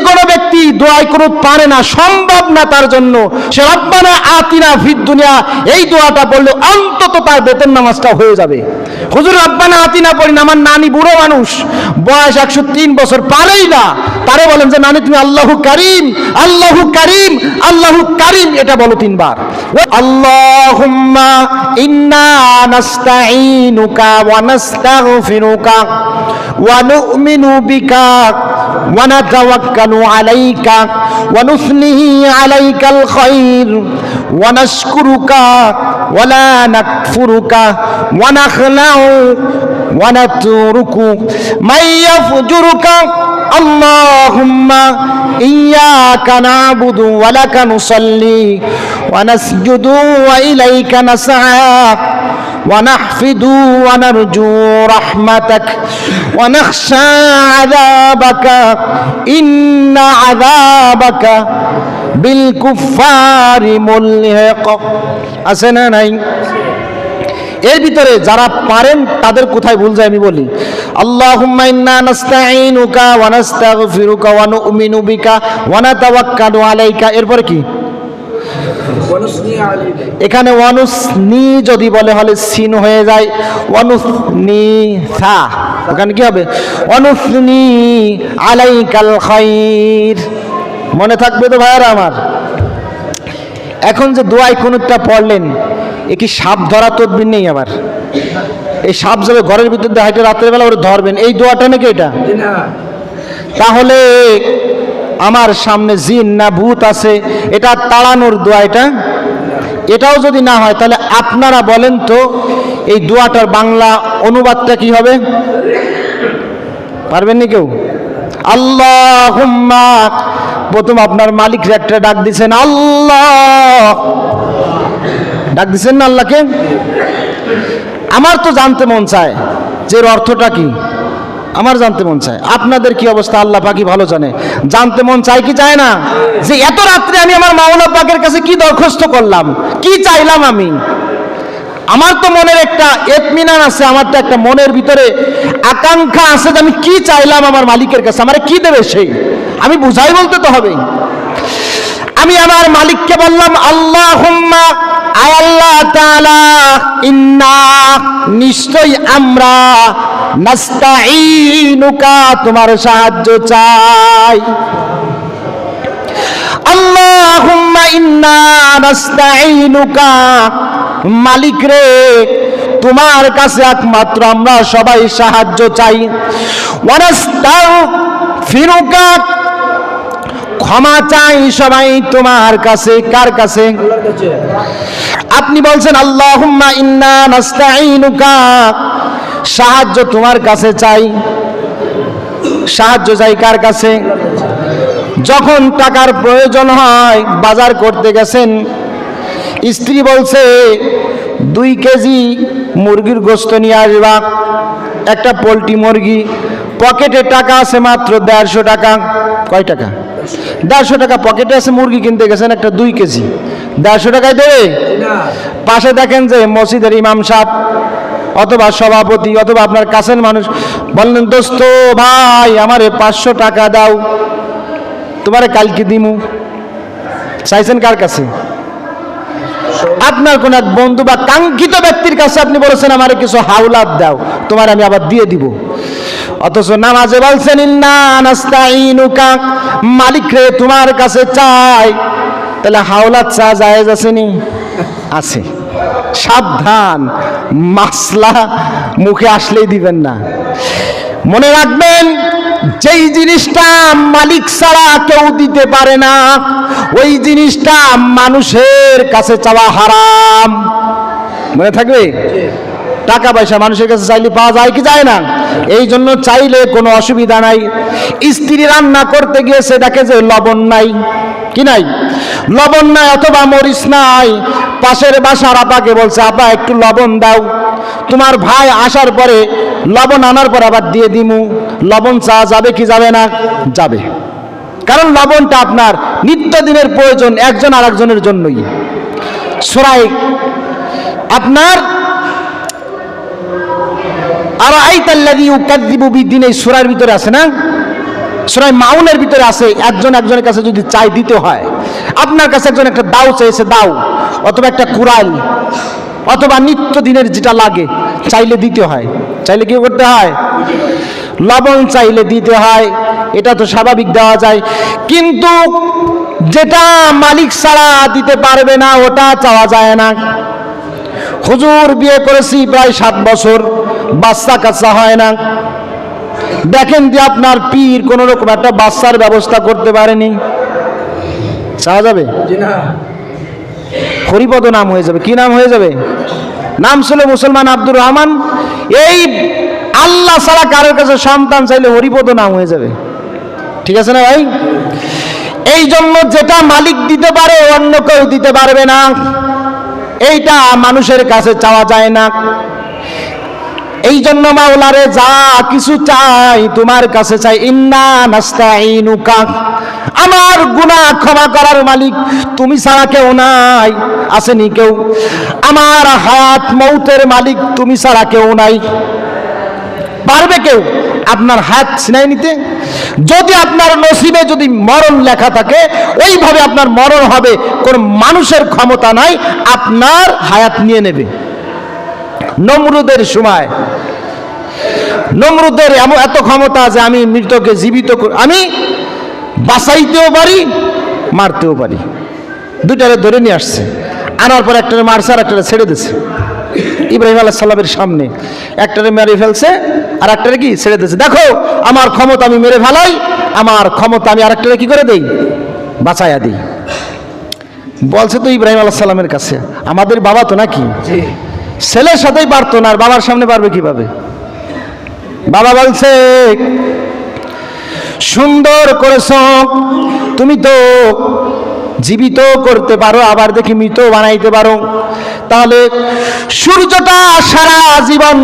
কোনো ব্যক্তি দোয়া কুনুত পারে না, সম্ভব না তার জন্য, সে রব্বানা আতিনা ফিদ দুনিয়া এই দোয়াটা বললে অন্তত তার বেতন নামাজটা হয়ে যাবে। হুজুর রব্বানা আতিনা পড়ি না, আমার নানি বুড়ো মানুষ, বয়স 103 বছর, পারেই না, তারে বলেন যে নানি তুমি আল্লাহু কারীম আল্লাহু কারীম আল্লাহু কারীম এটা বলো 3 বার। আল্লাহুম্মা ইন্না নাস্তাঈনুকা ওয়া নাস্তাগফিরুকা ওয়া নু'মিনু বিকা ওয়া নাতাওয়াক্কালু আলাইকা ওয়া নুসনি আলাইকাল খায়র ওয়া নাশকুরুকা ওয়া লা নাকফুরুকা ওয়া নাখলাউ ওয়া নাতরুকু মান ইয়াফজুরুকা আল্লাহুম্মা ইয়্যাকা না'বুদু ওয়া লাকা নুসাল্লি ওয়া নাসজুদু ওয়া ইলাইকা নাসআ ওয়া নাহফিদু ওয়া নারজু রাহমাতাক ওয়া নাখশা আযাবাকা ইন্না আযাবাকা বিল কুফফারি মুলহিক। আছে না নাই? এর ভিতরে যারা পারেন তাদের কোথায় ভুল যায় আমি বলি। আল্লাহুম্মা ইন্না নাস্তাঈনুকা ওয়া নাস্তাগফিরুকা ওয়া নু'মিনু বিকা ওয়া নাতাওয়াক্কালু আলাইকা, এরপরে কি? এখানে ওয়ানুসনি যদি বলে হলে সিন হয়ে যায়, ওয়ানুসনি সা, ওখানে কি হবে? ওয়ানুসনি আলাইকাল খায়র। মনে থাকবে তো ভাইয়ারা আমার? এখন যে দোয়াই কুনুতটা পড়লেন, এ কি সাপ ধরা তদবির নেই? আবার এই সাপ যাবে ঘরের ভিতর দিয়ে হাইটে রাত্রেবেলা ওরা ধরবেন, এই দোয়াটা নাকি এটা? তাহলে আমার সামনে জিন না ভূত আছে, এটা তাড়ানোর দোয়া এটা? এটাও যদি না হয় তাহলে আপনারা বলেন তো এই দোয়াটার বাংলা অনুবাদটা কি হবে? পারবেন নি কেউ? আল্লাহুম্মা, প্রথম আপনার মালিকরে একটা ডাক দিছেন, আল্লাহ ডাক দিছেন না আল্লাহকে? আমার তো জানতে মন চায় যে এর অর্থটা কি, আমার জানতে মন চায়। আপনাদের কি অবস্থা আল্লাহ পাকই ভালো জানে। জানতে মন চায় কি চায় না? যে এত রাত্রে আমি আমার মাওলা পাকের কাছে কি দরখাস্ত করলাম, কি চাইলাম আমি? আমার তো মনের একটা ইতমিনান আছে, আমার তো একটা মনের ভিতরে আকাঙ্ক্ষা আছে যে আমি কি চাইলাম আমার মালিকের কাছে, আমারে কি দেবে সেই আমি বুঝাই বলতে তো হবে। আমি আমার মালিককে বললাম, আল্লাহুম্মা, আয় আল্লাহ তাআলা, ইন্না, নিশ্চয়ই আমরা, নাস্তাঈনুকা, তোমার সাহায্য চাই। আল্লাহুম্মা ইন্না নাস্তাঈনুকা, মালিক রে তোমার কাছে একমাত্র আমরা সবাই সাহায্য চাই। ওয়া নাস্তাগফিরুকা, ক্ষমা চাই সবাই তোমার কাছে। কার কাছে? আপনি বলছেন আল্লাহুম্মা ইন্না নাস্তাঈনুকা, সাহায্য তোমার কাছে চাই। সাহায্য চাই কার কাছে? যখন টাকার প্রয়োজন হয়, বাজার করতে গেছেন, স্ত্রী বলছে 2 কেজি মুরগির গোশত নিয়ে আসবা, একটা পোলট্রি মুরগি, পকেটে টাকা আছে মাত্র 150 টাকা। কয় টাকা? 150 টাকা পকেটে আছে, মুরগি কিনতে গেছেন একটা 2 কেজি, 150 টাকায় দেবে? পাশে দেখেন যে মসজিদের ইমাম সাহেব অথবা সভাপতি অথবা আপনার কাছের মানুষ, বললেন দোস্ত ভাই আমারে 500 টাকা দাও, তোমারে কালকে দিমু। চাইছেন কার কাছে? আপনার কোন এক বন্ধু বা কাঙ্ক্ষিত ব্যক্তির কাছে আপনি বলেছেন আমারে কিছু হাওলাত দাও, তোমার আমি আবার দিয়ে দিব। অথচ নামাজে বলছেন ইন্না নাস্তাঈনুকা, মালিক রে তোমার কাছে চাই। তাহলে হাওলাত চা জায়েজ আছে নি? আছে। সাবধান, মাসলা মুখে আসলেই দিবেন না। মনে রাখবেন, যেই জিনিসটা মালিক ছাড়া কেউ দিতে পারে না, ওই জিনিসটা মানুষের কাছে চাওয়া হারাম। মনে থাকবে? টাকা পয়সা মানুষের কাছে চাইলে পাওয়া যায় কি যায় না? এই জন্য চাইলে কোনো অসুবিধা নাই। স্ত্রী রান্না করতে গিয়েছে, দেখে যে লবণ নাই, কি নাই? লবণ নাই অথবা মরিচ নাই, পাশের বাসার আপাকে বলছে আপা একটু লবণ দাও। তোমার ভাই আসার পরে লবণ আনার পর আবার দিয়ে দিমু, লবণ চাওয়া যাবে কি যাবে না? যাবে। কারণ লবণটা আপনার নিত্যদিনের প্রয়োজন, একজন আর একজনের জন্যই। সূরা আপনার আরাআইতাল্লাযী ইউকাযযিবু বিদ্দীন, এই সূরার ভিতরে আছে না? সূরা মাউনের ভিতরে আছে, একজনের কাছে যদি চাই দিতে হয়, আপনার কাছে একজন একটা দাও চাইছে, দাও অথবা একটা কুড়াল অথবা নিত্যদিনের যেটা লাগে চাইলে দিতে হয়। চাইলে কি করতে হয়? লবণ চাইলে দিতে হয়, এটা তো স্বাভাবিক, দেওয়া যায়। কিন্তু যেটা মালিক ছাড়া দিতে পারবে না ওটা চাওয়া যায় না। হুজুর বিয়ে করেছি প্রায় 7 বছর, বাচ্চা কাচ্চা হয় না। দেখেন যে আপনার পীর কোন রকম একটা বাচ্চার ব্যবস্থা করতে পারেনি, চাওয়া যাবে? হরিপদ নাম হয়ে যাবে। কি নাম হয়ে যাবে? নাম ছিল মুসলমান আব্দুর রহমান। এই আল্লাহ ছাড়া কারোর কাছে সন্তান চাইলে হরিপদ নাম হয়ে যাবে। ঠিক আছে না ভাই? এই জন্য যেটা মালিক দিতে পারে অন্য কেউ দিতে পারবে না, এইটা মানুষের কাছে চাওয়া যায় না। এই জন্য মাওলারে যা কিছু চাই তোমার কাছে চাই, ইন্না নাস্তাইনুকা, আমার গুনাহ ক্ষমা করার মালিক তুমি ছাড়া কেউ নাই। আসেনি কেউ? আমার হায়াত মৌতের মালিক তুমি ছাড়া কেউ নাই। পারবে কেউ আপনার হায়াত ছিনাই নিতে? যদি আপনার নসিবে যদি মরণ লেখা থাকে, ওইভাবে আপনার মরণ হবে। কোন মানুষের ক্ষমতা নাই আপনার হায়াত নিয়ে নেবে। নমরুদের সময় নমরুদের এত ক্ষমতা যে আমি মৃতকে জীবিত আমি বাঁচাইতেও পারি, মারতেও পারি। দুইটারে ধরে নিয়ে আসছে, আনার পর একটারে মারছে আর একটারে ছেড়ে দিয়েছে। ইব্রাহিম আলাইহিস সালামের সামনে একটারে মেরে ফেলছে আর একটারে কি ছেড়ে দিয়েছে। দেখো আমার ক্ষমতা, আমি মেরে ফেলাই, আমার ক্ষমতা আমি আরেকটারে কি করে দেই? বাঁচাইয়া দিই। বলছে তো ইব্রাহিম আলাইহিস সালামের কাছে, আমাদের বাবা তো নাকি ছেলের সাথেই পারতো না, আর বাবার সামনে পারবে কিভাবে? বাবা বলছে সুন্দর করেছ, তুমি তো জীবিত করতে পারো, আবার দেখি মৃত বানাইতে পারো। তাহলে সূর্যটা সারা জীবন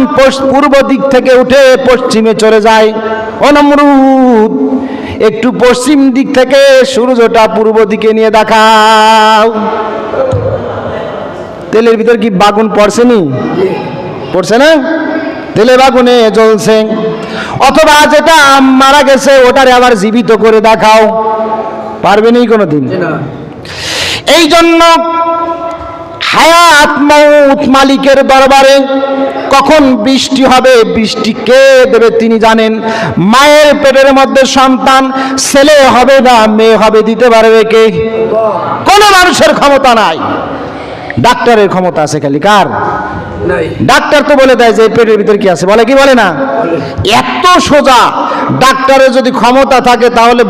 পূর্ব দিক থেকে উঠে পশ্চিমে চলে যায়। ও নমরুদ, একটু পশ্চিম দিক থেকে সূর্যটা পূর্ব দিকে নিয়ে দেখাও। তেলের ভিতর কি বাগুন পড়ছে নি? পড়ছে না? তেলে বাগুনে জ্বলছে। অথবা যেটা মারা গেছে ওটারে আবার জীবিত করে দেখাও, পারবে না কোনোদিন। এই জন্য হায়াত মউত মালিকের দরবারে কখন বৃষ্টি হবে, বৃষ্টি কে দেবে তিনি জানেন। মায়ের পেটের মধ্যে সন্তান ছেলে হবে না মেয়ে হবে দিতে পারবে কে? কোন মানুষের ক্ষমতা নাই। ডাক্তারের ক্ষমতা আছে খালি, কার? ডাক্তার তো বলে দেয় যে পেটের ভিতরে কি আছে, বলে কি বলে না? এত সোজা। ডাক্তারের যদি ক্ষমতা থাকে তাহলে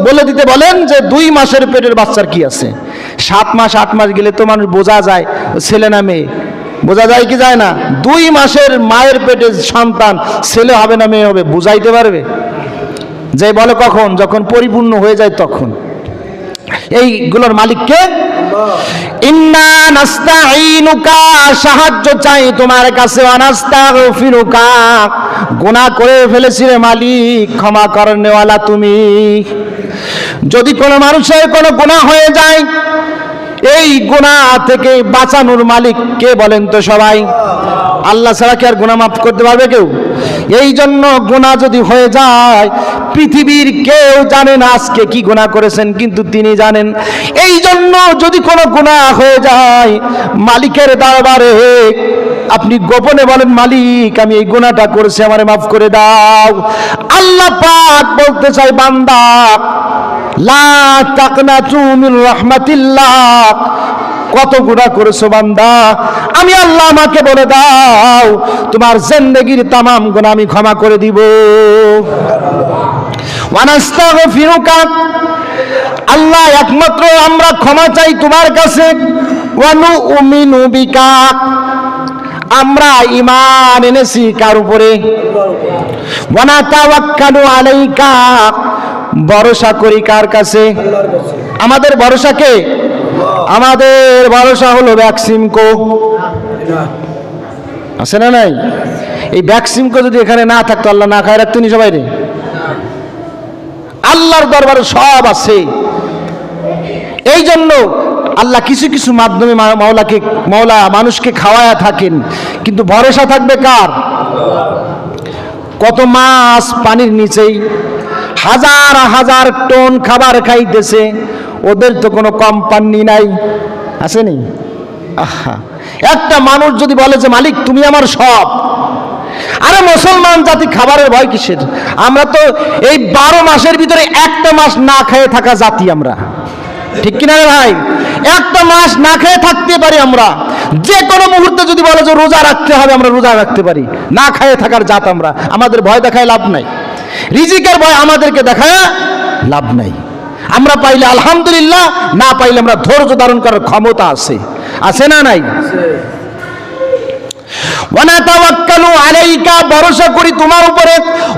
বলে দিতে বলেন যে 2 মাসের পেটের বাচ্চার কি আছে। 7 মাস 8 মাস গেলে তো মানুষ বোঝা যায় ছেলে না মেয়ে, বোঝা যায় কি যায় না? 2 মাসের মায়ের পেটে সন্তান ছেলে হবে না মেয়ে হবে বুঝাইতে পারবে? যে বলে কখন? যখন পরিপূর্ণ হয়ে যায় তখন। এইগুলোর মালিককে ইন্না নাস্তাইনুকা, সাহায্য চাই তোমার কাছে, ওয়ানাস্তাগফিরুকা, গুনাহ করে ফেলেছি রে মালিক, ক্ষমা করনেওয়ালা তুমি। যদি কোনো মানুষের কোনো গুনাহ হয়ে যায়, এই গুনাহ থেকে বাঁচানোর মালিক কে বলেন তো? সবাই। আল্লাহ ছাড়া কি আর গুনাহ মাফ করতে পারবে কেউ? এই জন্য গুনাহ যদি হয়ে যায়, পৃথিবীর কেউ জানে না আজকে কি গুনাহ করেছেন, কিন্তু তিনি জানেন। এই জন্য যদি কোনো গুনাহ হয়ে যায়, মালিকের দরবারে আপনি গোপনে বলেন, মালিক আমি এই গুনাহটা করেছি, আমারে মাফ করে দাও। আল্লাহ পাক বলতে চাই, বান্দা লা তাকনাতু মির রাহমাতিল্লাহ, কত গুনাহ করেছো বান্দা, আমি আল্লাহ আমাকে বলে দাও, তোমার জিন্দেগীর তামাম গুনাহ আমি ক্ষমা করে দিব। ওয়ানাস্তাগফিরুকা, আল্লাহ একমাত্র আমরা ক্ষমা চাই তোমার কাছে। ওয়ানুমিনু বিকা, আমরা ঈমান এনেছি কার উপরে? ওয়ানাতাওয়াক্কালু আলাইকা, ভরসা করি কার কাছে? আমাদের ভরসা কে? আমাদের ভরসা হলো ভ্যাকসিমকো, আছে না নাই? এই ভ্যাকসিমকো যদি এখানে না থাকতো, আল্লাহ না খায় রাখতেনি সবাই রে। আল্লাহর দরবারে সব আছে। এই জন্য আল্লাহ কিছু কিছু মাধ্যমে মাওলা মানুষকে খাওয়ায়া থাকেন, কিন্তু ভরসা থাকবে কার? কত মাছ পানির নিচেই, হাজার হাজার টন খাবার খাইতেছে, ওদের তো কোনো কোম্পানি নাই, আসেনি? আহা, একটা মানুষ যদি বলে যে মালিক তুমি আমার সব, আরে মুসলমান জাতি খাবারের ভয় কিসের? আমরা তো এই 12 মাসের ভিতরে একটা মাস না খেয়ে থাকা জাতি আমরা, ঠিক কিনা রে ভাই? একটা মাস না খেয়ে থাকতে পারি আমরা, যে কোনো মুহূর্তে যদি বলে যে রোজা রাখতে হবে আমরা রোজা রাখতে পারি, না খেয়ে থাকার জাত আমরা। আমাদের ভয় দেখায় লাভ নাই, রিজিকের ভয় আমাদেরকে দেখায় লাভ নাই। আমরা পাইলে আলহামদুলিল্লাহ, না পাইলে আমরা ধৈর্য ধারণ করার ক্ষমতা আছে, আছে না নাই? ওয়ানাতাওয়াক্কালু আলাইকা, ভরসা করি তোমার উপরে,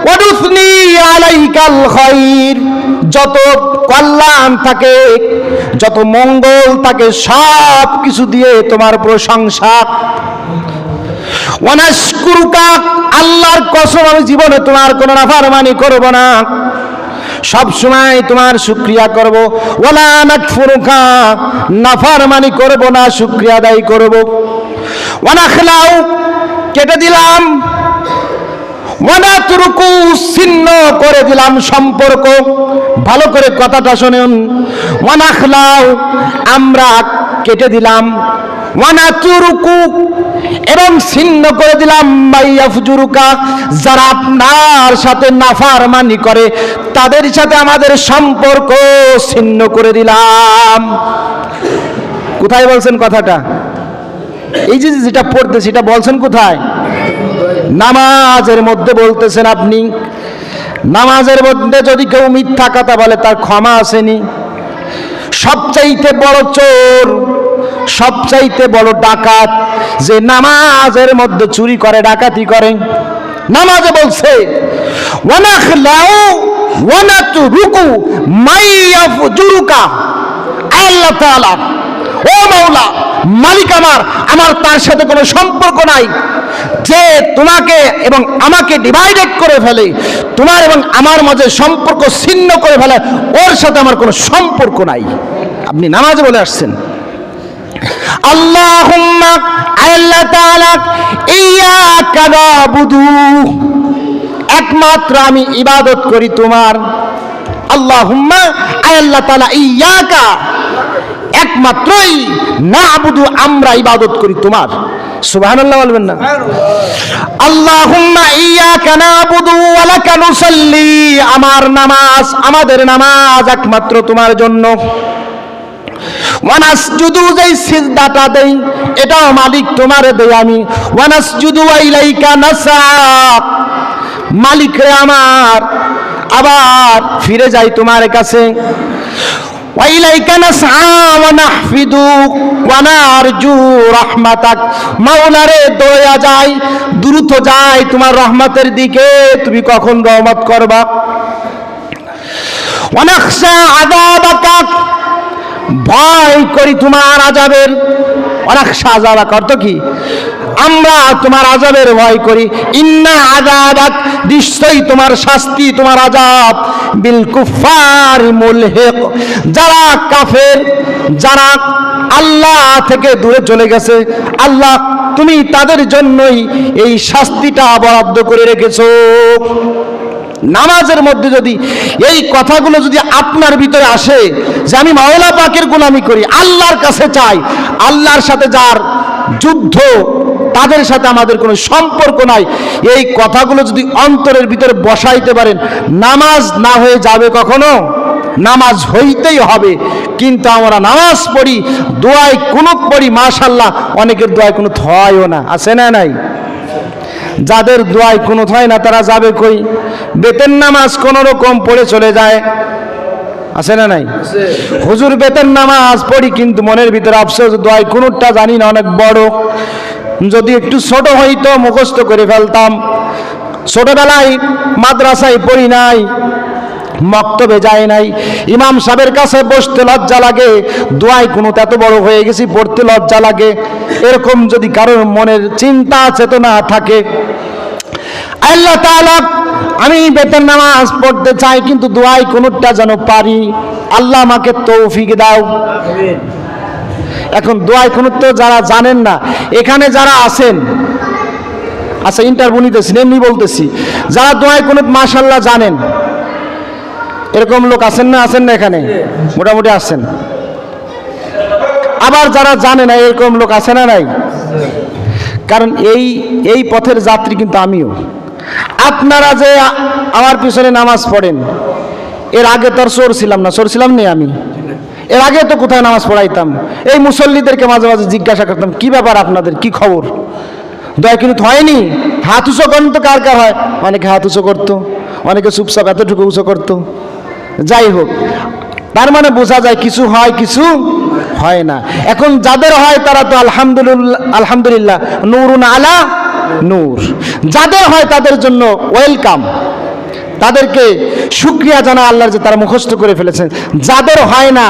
ওয়ানুসনি আলাইকাল খায়র, যত কল্যাণ থাকে যত মঙ্গল থাকে সব কিছু দিয়ে তোমার প্রশংসা। ওয়ানাশকুরুকা, আল্লাহর কসম আমি জীবনে তোমার কোনো নাফরমানি করব না, সব সময় তোমার শুকরিয়া করব। ওয়ালা নাকফুরুকা, নাফরমানি করব না, শুকরিয়া আদায় করব। ওয়ানাখলাউ, কেটে দিলাম, ওয়ানাতরুকু, ছিন্ন করে দিলাম সম্পর্ক। ভালো করে কথাটা শুনুন, ওয়ানাখলাউ, আমরা কেটে দিলাম, ওয়ানাতরুকু, এবং ছিন্ন করে দিলাম, মাইয়াফজুরুকা, যারা আপনার সাথে নাফরমানি করে তাদের সাথে আমাদের সম্পর্ক ছিন্ন করে দিলাম। কোথায় বলছেন কথাটা? এই যে যেটা পড়তে সেটা বলছেন কোথায়? নামাজের মধ্যে বলতেছেন আপনি। নামাজের মধ্যে যদি কেউ মিথ্যা কথা বলে তার ক্ষমা আসেনি। সবচাইতে বড় চোর, সবচাইতে বড় ডাকাত যে নামাজের মধ্যে চুরি করে, ডাকাতি করে। নামাজে বলছে ওয়ানাখলাউ ওয়ানাতরুকু মাইয়াফজুরুকা, আল্লাহ তাআলা, ও মাওলা, মালিক আমার, আমার তার সাথে কোনো সম্পর্ক নাই, যে তোমাকে এবং আমাকে ডিভাইডেড করে ফেলে, তোমার এবং আমার মাঝে সম্পর্ক ছিন্ন করে ফেলে, ওর সাথে আমার কোনো সম্পর্ক নাই। আপনি নামাজে বলে আসছেন আল্লাহুম্মা, আল্লাহ তাআলা, ইয়্যাকা না'বুদু, একমাত্র আমি ইবাদত করি তোমার। আল্লাহুম্মা, আল্লাহ তাআলা, ইয়্যাকা, একমাত্রই, না'বুদু, আমরা ইবাদত করি তোমার। সুবহানাল্লাহ বলবেন না? আল্লাহুম্মা ইয়্যাকা না'বুদু ওয়া লাকা নুসাল্লি, আমার নামাজ, আমাদের নামাজ একমাত্র তোমার জন্য। ওয়ানাসজুদু, যেই সিজদাটা দেই এটাও মালিক তোমারে দেই আমি। ওয়ানাসজুদু ইলাইকা নাসা, মালিক রে আমার, আবার ফিরে যাই তোমার কাছে। ওয়াইলাইকা নাসআ ওয়া নাহফিদু ওয়া নারজু রাহমাতাক, মাওলা রে দয়া যায়, দ্রুত যায় তোমার রহমতের দিকে, তুমি কখন রহমত করবা। ওয়া নাখশা আযাবাকা, ভয় করি তোমার আযাবের। ওয়া নাখশা আযাবাকা অর্থ কি? আমরা তোমার আযাবের ভয় করি। ইন্না আযাবাক, নিশ্চয়ই তোমার শাস্তি, তোমার আযাব, বিল কুফার মুলহিক, যারা কাফের, যারা আল্লাহ থেকে দূরে চলে গেছে, আল্লাহ তুমি তাদের জন্যই এই শাস্তিটা বরাদ্দ করে রেখেছো। নামাজের মধ্যে যদি এই কথাগুলো যদি আপনার ভিতরে আসে যে আমি মাওলা পাকের গোলামি করি, আল্লাহর কাছে চাই, আল্লাহর সাথে যার যুদ্ধ তাদের সাথে আমাদের কোনো সম্পর্ক নাই, এই কথাগুলো যদি অন্তরের ভিতরে বসাইতে পারেন, নামাজ না হয়ে যাবে কখনো? নামাজ হইতেই হবে। কিন্তু আমরা নামাজ পড়ি, দোয়ায় কুনুত পড়ি, মাশাআল্লাহ, অনেকের দোয়ায় কুনুত হয়ও না, আছে না নাই? যাদের দোয়ায় কুনুত হয় না তারা যাবে কই? বেতের নামাজ কোনো রকম পড়ে চলে যায়, আছে না নাই? হুজুর বেতের নামাজ পড়ি কিন্তু মনের ভিতরে আফসোস, দোয়ায় কুনুতটা জানি না অনেক বড়, যদি একটু ছোট হইতো মুখস্থ করে ফেলতাম। ছোটবেলায় মাদ্রাসায় পড়ি নাই, মক্তবে যায় নাই, ইমাম সাহেবের কাছে বসতে লজ্জা লাগে, দোয়ায় কুনুত এত বড় হয়ে গেছি পড়তে লজ্জা লাগে। এরকম যদি কারোর মনের চিন্তা চেতনা থাকে, আল্লাহ তাআলা, আমি বেতের নামাজ পড়তে চাই কিন্তু দোয়ায় কুনুতটা যেন পারি, আল্লাহ আমাকে তৌফিক দাও। এখন দোয়ায় কুনুত তো যারা জানেন না, এখানে যারা আছেন, আচ্ছা ইন্টারভিউ নিতেছি, এমনি বলতেছি, যারা দোয়ায় কুনুত মাশাআল্লাহ জানেন, এরকম লোক আছেন না এখানে? মোটামুটি আছেন। আবার যারা জানে না এরকম লোক আছে না নাই? কারণ এই পথের যাত্রী কিন্তু আমিও। আপনারা যে আমার পিছনে নামাজ পড়েন, এর আগে তো আর চোর ছিলাম না আমি। এর আগে তো কোথায় নামাজ পড়াইতাম, এই মুসল্লিদেরকে মাঝে মাঝে জিজ্ঞাসা করতাম কি ব্যাপার আপনাদের, কি খবর। দয়া কিন্তু হয়নি, হাত উঁচু করেন তো কার কার হয়? অনেকে হাত উঁচু করতো, অনেকে চুপচাপ এতটুকু উঁচু করতো। যাই হোক, তার মানে বোঝা যায় কিছু হয় কিছু হয় না। এখন যাদের হয় তারা তো আলহামদুলিল্লাহ নূরুন আলা নূর। যাদের হয় তাদের জন্য ওয়েলকাম, তাদেরকে শুকরিয়া জানা আল্লাহর যে তারা মুখস্থ করে ফেলেছেন। যাদের হয় না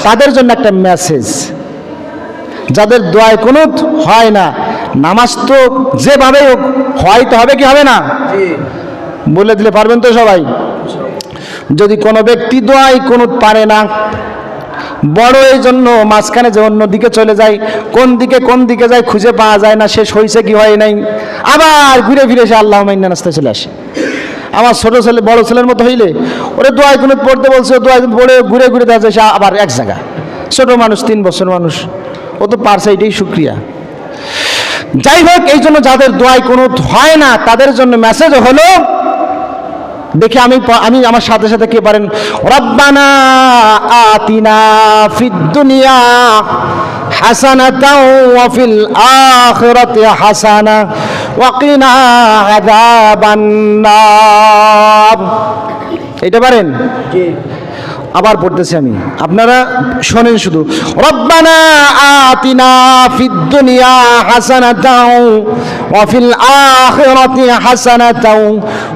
তাদের জন্য একটা মেসেজ, যাদের দোয়ায় কুনুত হয় না, নামাজ তো যেভাবে হয়তো হবে কি হবে না বলে দিলে পারবেন তো সবাই? যদি কোনো ব্যক্তি দোয়ায় কুনুত পারে না, বড় এই জন্য মাঝখানে যে অন্য দিকে চলে যায়, কোন দিকে যায় খুঁজে পাওয়া যায় না, শেষ হয়েছে কি হয় নাই, আবার ঘুরে ফিরে সে আল্লাহ মাইন্না নাস্তায় চলে আসে। আমার ছোট ছেলে বড় ছেলের মতো হইলে ওরে দোয়ায় কুনুত পড়তে বলছে, দোয়ায় পড়ে ঘুরে ঘুরে দেখা যায় সে আবার এক জায়গা। ছোট মানুষ, 3 বছর মানুষ, ও তো পারছে, এটাই শুকরিয়া। যাই হোক, এই জন্য যাদের দোয়ায় কুনুত হয় না তাদের জন্য মেসেজ হলো, দেখি আমি আমার সাথে সাথে কে পারেন? রব্বানা আতিনা ফিদ দুনিয়া হাসানাতাও ওয়া ফিল আখিরাতি হাসানা ওয়া কিনা আযাবান নার। এটা পারেন? জি। আবার পড়তেছি আমি, আপনারা শোনেন শুধু। রব্বানা আতিনা ফিদ দুনিয়া হাসানাতাও ওয়া ফিল আখিরাতি হাসানাতাও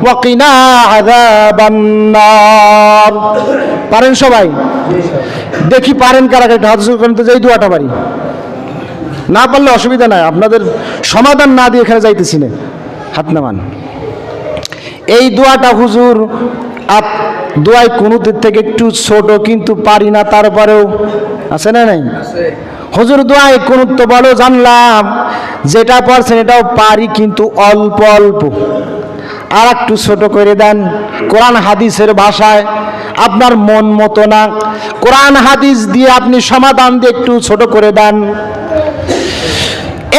ওয়া কিনা আযাবান নার। পারেন সবাই? দেখি পারেন কারা কারা হাত উঁচু করেন তো, যেই দোয়াটা পারি। না পারলে অসুবিধা নাই, আপনাদের সমাধান না দিয়ে এখানে যাইতেছি না, হাত নামান। এই দোয়াটা হুজুর দোয়ায় কুনুতের থেকে একটু ছোট, কিন্তু পারি না, তারপরেও আছে না নাই? হুজুর দোয়ায় কুনুত তো বড় জানলাম, যেটা পড়ছেন এটাও পারি, কিন্তু অল্প অল্প, আর একটু ছোট করে দেন। কোরআন হাদিসের ভাষায়, আপনার মন মতো না, কোরআন হাদিস দিয়ে আপনি সমাধান দিয়ে একটু ছোট করে দেন।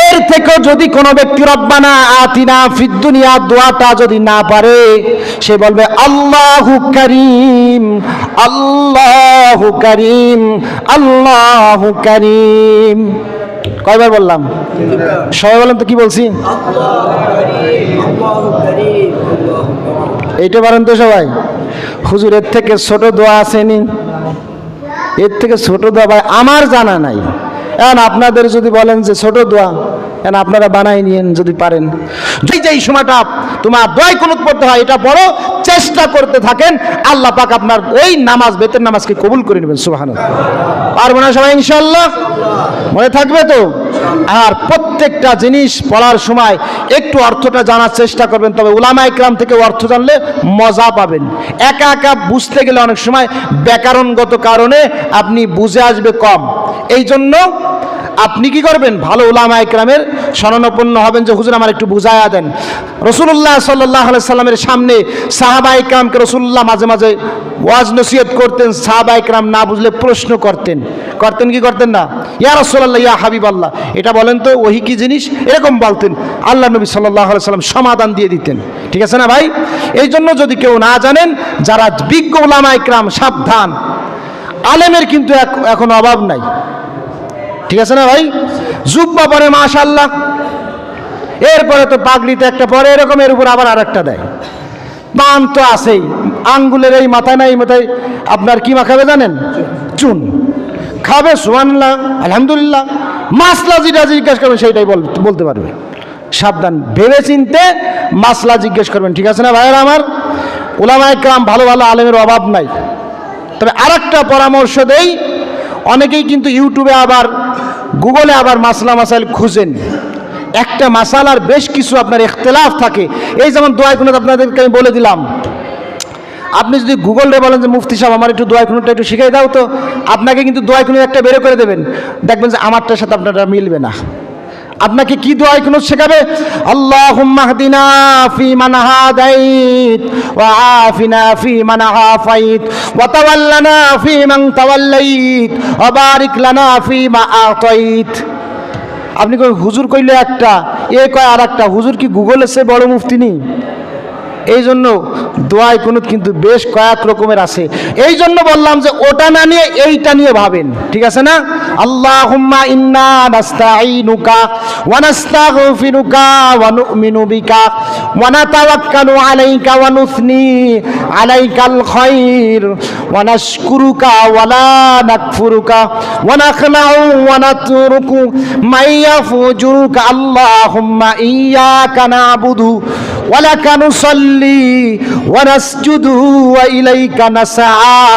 এর থেকেও যদি কোনো ব্যক্তি রব্বানা আতিনা ফিদ দুনিয়া দোয়াটা যদি না পারে, সে বলবে আল্লাহু কারীম, আল্লাহু কারীম, আল্লাহু কারীম। কয়বার বললাম? সবাই বলেন তো কি বলছি? এইটা পারেন তো সবাই? হুজুর এর থেকে ছোট দোয়া আসেনি, এর থেকে ছোট দোয়া ভাই আমার জানা নাই। এখন আপনাদের যদি বলেন যে ছোট দোয়া, এখন আপনারা বানাই নিয়েন যদি পারেন। যেই সময়টা তোমার দোয়ায় কুনুত পড়তে হয় এটা বড় চেষ্টা করতে থাকেন, আল্লাহ পাক আপনার এই নামাজ, বেতের নামাজকে কবুল করে নেবেন। সুবহানাল্লাহ। পারবো না সবাই ইনশাআল্লাহ? মনে থাকবে তো? আর প্রত্যেকটা জিনিস পড়ার সময় একটু অর্থটা জানার চেষ্টা করবেন, তবে উলামা ইকরাম থেকে অর্থ জানলে মজা পাবেন। একা একা বুঝতে গেলে অনেক সময় ব্যাকরণগত কারণে আপনি বুঝে আসবে কম। এই জন্য আপনি কি করবেন? ভালো উলামা ইকরামের শরণাপন্ন হবেন যে হুজুর আমার একটু বুঝায়া দেন। রাসূলুল্লাহ সাল্লাল্লাহু আলাইহি সাল্লামের সামনে সাহাবা ইকরামকে রাসূলুল্লাহ মাঝে মাঝে ওয়াজ নসিহত করতেন, সাহাবা ইকরাম না বুঝলে প্রশ্ন করতেন কি করতেন না? ইয়া রাসূলুল্লাহ, ইয়া হাবিবাল্লাহ, এটা বলেন তো ওহী কি জিনিস, এরকম বলতেন। আল্লাহ নবী সাল্লাল্লাহু আলাইহি সাল্লাম সমাধান দিয়ে দিতেন। ঠিক আছে না ভাই? এই জন্য যদি কেউ না জানেন, যারা বিজ্ঞ উলামা ইকরাম সাবধান, আলেমের কিন্তু এখন অভাব নাই। ঠিক আছে না ভাই? জুব্বা পরে মাশাআল্লাহ, এরপরে তো পাগড়িতে একটা পরে এরকম, এর উপর আবার আরেকটা দেয়। পান তো আছেই, আঙ্গুলের এই মাথায় না, এই মাথায় আপনার কি মাখাবে জানেন? চুন খাবে। সুবহানাল্লাহ, আলহামদুলিল্লাহ। মাসলা যেটা জিজ্ঞেস করবেন সেইটাই বলতে পারবে। সাবধান, ভেবে চিনতে মাসলা জিজ্ঞেস করবেন। ঠিক আছে না ভাইয়েরা আমার? উলামা ইকরাম ভালো ভালো আলেমের অভাব নাই। তবে আরেকটা পরামর্শ দেই, অনেকেই কিন্তু ইউটিউবে আবার গুগলে আবার মাসলা মাসাইল খুঁজেন। একটা মাসালার বেশ কিছু আপনার ইখতিলাফ থাকে। এই যেমন দোয়া কুনুত আপনাদেরকে আমি বলে দিলাম, আপনি যদি গুগলে বলেন যে মুফতি সাহেব আমার একটু দোয়া কুনুতটা একটু শিখিয়ে দাও, তো আপনাকে কিন্তু দোয়া কুনুত একটা বের করে দেবেন, দেখবেন যে আমারটার সাথে আপনারটা মিলবে না। আপনাকে কি দোয়ায় কুনুত শেখাবে? আল্লাহুম্মা হদিনা ফীমান হাদাইত ওয়া আফিনা ফীমান আফাইত ওয়া তাওয়াল্লানা ফীমান তাওয়াল্লাইত ওয়া বারিক লানা ফীমা আতাইত। আপনি কই হুজুর কইলে একটা, এ কয় আর একটা। হুজুর কি গুগলের চেয়ে বড় মুফতি নেই? এই জন্য দোয়ায় কুনুত কিন্তু বেশ কয়েক রকমের আছে। এই জন্য বললাম যে ওটা না নিয়ে এইটা নিয়ে ভাবেন, ঠিক আছে না? আল্লাহুম্মা ইন্না নাস্তাঈনুকা ওয়া নাস্তাগফিরুকা ওয়া নু'মিনু বিকা ওয়া নাতাওয়াক্কালু আলাইকা ওয়া নুসনি আলাইকাল খায়র ওয়া নাশকুরুকা ওয়া লা নাকফুরুকা ওয়া নাখলাউ ওয়া নাতরুকু মাইয়াফুজুরুকা। আল্লাহুম্মা ইয়্যাকা না'বুদু ওয়া লাকা নুসাল্লি ওয়া নাসজুদু ওয়া ইলাইকা নাসআ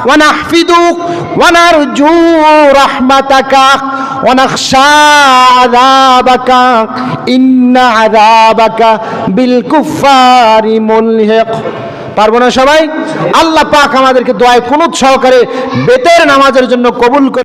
ওয়া নাহফিদুক ওয়া নারজু রাহমাতাকা ওয়া নাখশা আযাবাকা ইন্না আযাবাকা বিল কুফফারি মুলহিক। পারবো না সবাই? আল্লাহ পাক আমাদেরকে দোয়ায় কুনুত সহকারে বেতের নামাজের জন্য কবুল করে।